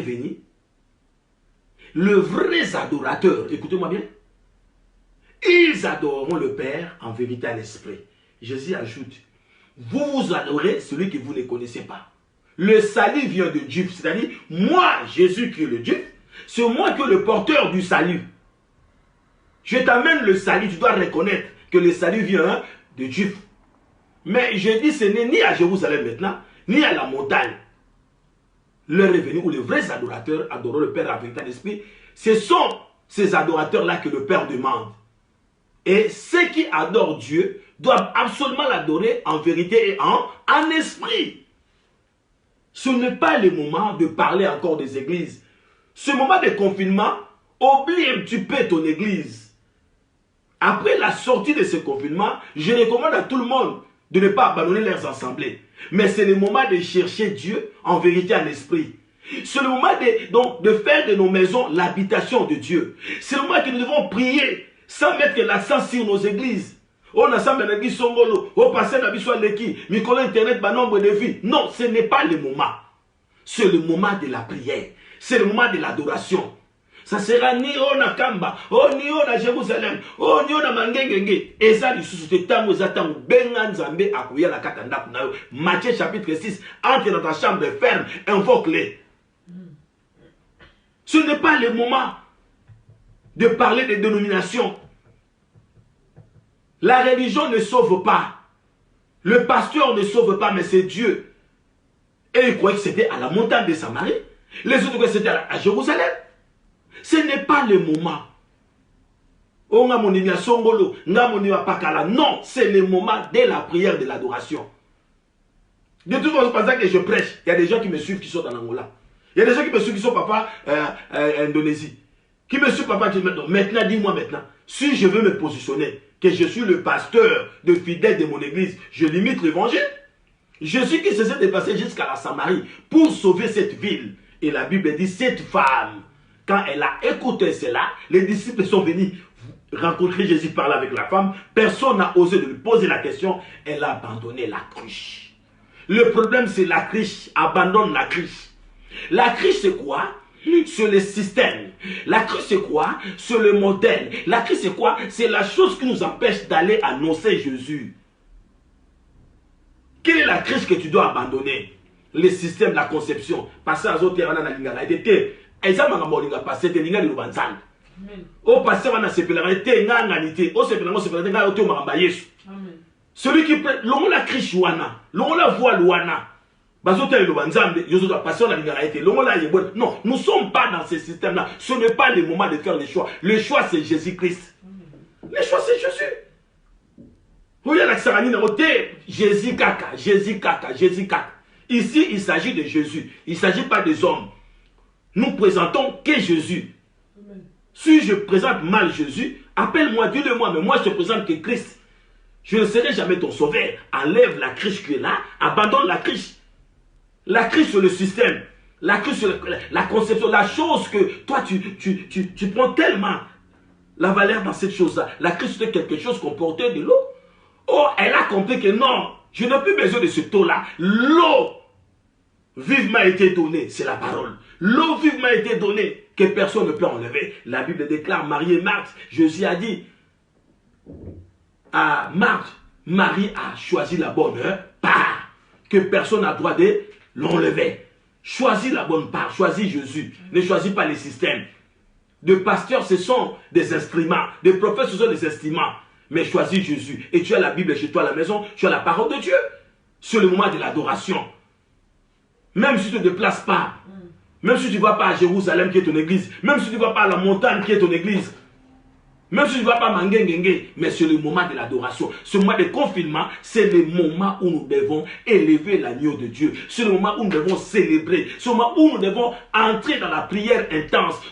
venir, les vrais adorateurs, écoutez-moi bien, ils adoreront le Père en vérité à l'esprit. Jésus ajoute, vous vous adorez celui que vous ne connaissez pas. Le salut vient de Dieu, c'est-à-dire, moi, Jésus qui est le Dieu, c'est moi qui est le porteur du salut. Je t'amène le salut, tu dois reconnaître que le salut vient de Dieu. Mais je dis, ce n'est ni à Jérusalem maintenant, ni à la montagne. Le revenu où les vrais adorateurs adorent le Père en vérité à l'esprit, ce sont ces adorateurs-là que le Père demande. Et ceux qui adorent Dieu doivent absolument l'adorer en vérité et en esprit. Ce n'est pas le moment de parler encore des églises. Ce moment de confinement, oublie un petit peu ton église. Après la sortie de ce confinement, je recommande à tout le monde de ne pas abandonner leurs assemblées. Mais c'est le moment de chercher Dieu en vérité en esprit. C'est le moment de faire de nos maisons l'habitation de Dieu. C'est le moment que nous devons prier sans mettre l'accent sur nos églises. On a ça maintenant Songolo, on passe la bisou leki, micro internet, nombre de vies. Non, ce n'est pas le moment. C'est le moment de la prière. C'est le moment de l'adoration. Ça sera ni on a Kamba, ni on a Jérusalem, ni on a Mangengenge. Et ça, du sous tango zatango, bengan zambe akuya la katanda kunayo. Matthieu chapitre 6, entre dans ta chambre ferme, invoque-les. Ce n'est pas le moment de parler des dénominations. La religion ne sauve pas. Le pasteur ne sauve pas, mais c'est Dieu. Et il croyait que c'était à la montagne de Samarie. Les autres croyaient que c'était à Jérusalem. Ce n'est pas le moment. Non, c'est le moment de la prière, de l'adoration. De toute façon, pendant que je prêche, il y a des gens qui me suivent qui sont en Angola. Il y a des gens qui me suivent qui sont papa Indonésie. Qui me suivent papa qui maintenant, dis-moi maintenant, si je veux me positionner, que je suis le pasteur de fidèles de mon église, je limite l'évangile. Jésus qui s'est déplacé jusqu'à la Samarie pour sauver cette ville. Et la Bible dit, cette femme, quand elle a écouté cela, les disciples sont venus rencontrer Jésus, parler avec la femme. Personne n'a osé de lui poser la question. Elle a abandonné la cruche. Le problème, c'est la cruche. Abandonne la cruche. La cruche, c'est quoi? C'est le système. La cruche, c'est quoi? C'est le modèle. La cruche, c'est quoi? C'est la chose qui nous empêche d'aller annoncer Jésus. Quelle est la cruche que tu dois abandonner? Le système, la conception. Passer à autres terrains dans la lingala. Celui qui prête, l'on la cruche wana, l'on la voit wana. Non, nous ne sommes pas dans ce système-là. Ce n'est pas le moment de faire les choix. Le choix, c'est Jésus-Christ. Le choix, c'est Jésus. Jésus kaka, Jésus kaka, Jésus kaka. Ici, il s'agit de Jésus. Il ne s'agit pas des hommes. Nous présentons que Jésus. Si je présente mal Jésus, appelle-moi, dis-le-moi, mais moi je te présente que Christ. Je ne serai jamais ton sauveur. Enlève la cruche qui est là, abandonne la cruche. La cruche sur le système, la cruche sur la conception, la chose que toi tu prends tellement la valeur dans cette chose-là. La cruche c'était quelque chose qu'on portait de l'eau. Oh, elle a compris que non, je n'ai plus besoin de ce taux-là. L'eau vivement été donnée, c'est la parole. L'eau vivement été donnée, que personne ne peut enlever. La Bible déclare, Marie et Marthe, Jésus a dit à Marthe, Marie a choisi la bonne part, que personne n'a droit de l'enlever. Choisis la bonne part, choisis Jésus. Ne choisis pas les systèmes. Des pasteurs, ce sont des instruments. Des prophètes, ce sont des instruments. Mais choisis Jésus. Et tu as la Bible chez toi à la maison, tu as la parole de Dieu. C'est le moment de l'adoration. Même si tu ne te déplaces pas, même si tu ne vas pas à Jérusalem qui est ton église, même si tu ne vas pas à la montagne qui est ton église, même si tu ne vas pas à Mangengenge, mais c'est le moment de l'adoration. Ce moment de confinement, c'est le moment où nous devons élever l'agneau de Dieu. C'est le moment où nous devons célébrer. C'est le moment où nous devons entrer dans la prière intense.